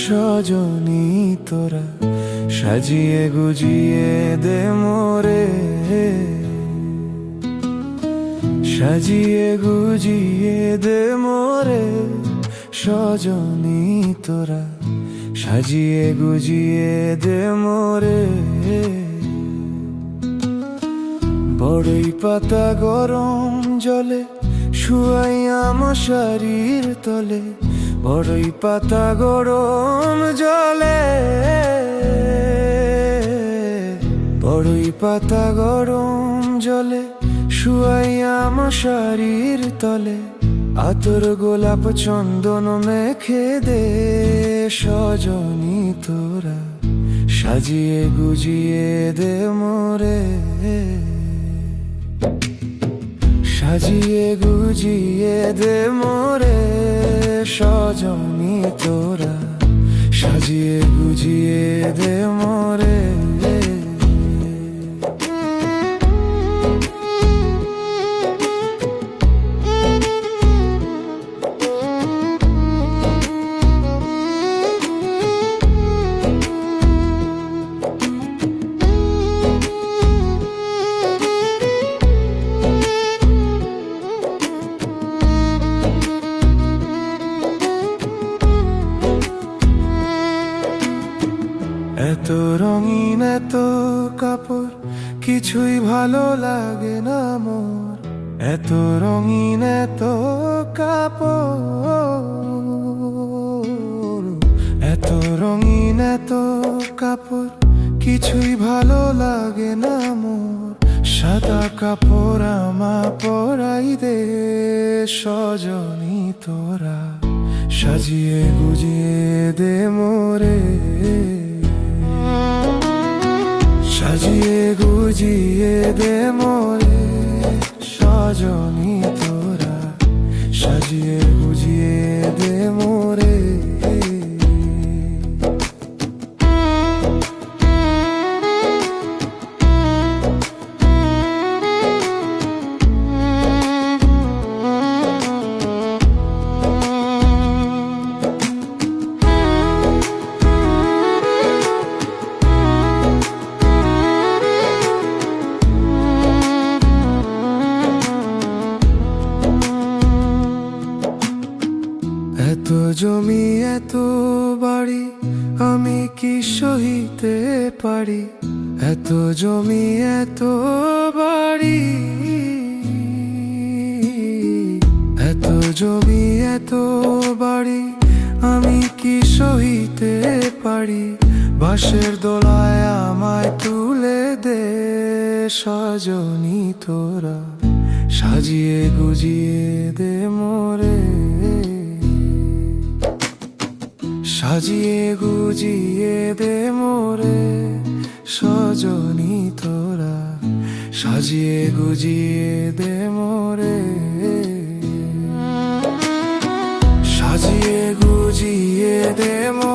সজনী তোরা সাজিয়ে গুজিয়ে দে মোরে, সাজিয়ে গুজিয়ে দে মোরে। সজনী তোরা সাজিয়ে গুজিয়ে দে মোরে। বড়ই পাতা গরম জলে শুয়াইয়া মশারির তলে, বড়ই পাতা গরম জলে, বড়ই পাতা গরম জলে শুয়াইয়া মশারির তলে। আতর গোলাপ চন্দন মেখে দে সজনী তোরা সাজিয়ে গুজিয়ে দে মোরে, সাজিয়ে গুজিয়ে দে মোরে। সজনী তোরা সাজিয়ে গুজিয়ে দে মোরে। এত রঙিন এত কাপড় কিছুই ভালো লাগে না মোর, এত রঙিন এত কাপড়, এত রঙিন এত কাপড় কিছুই ভালো লাগে না মোর। সাদা কাপড় আমা পরাই দে সজনী তোরা সাজিয়ে গুজিয়ে দে মোরে, সাজিয়ে গুজিয়ে দে মোরে। সজনী তোরা সাজিয়ে গুজিয়ে দে মোরে। এত জমি এত বাড়ি আমি কি সহিতে পারি, এত জমি এত বাড়ি, এত জমি এত বাড়ি আমি কি সহিতে পারি। বাঁশের দোলায় আমায় তুলে দে সজনী তোরা সাজিয়ে গুজিয়ে দে মোরে, সাজিয়ে গুজিয়ে দে মোরে। সজনী তোরা সাজিয়ে গুজিয়ে দে মোরে, সাজিয়ে গুজিয়ে দে মোরে।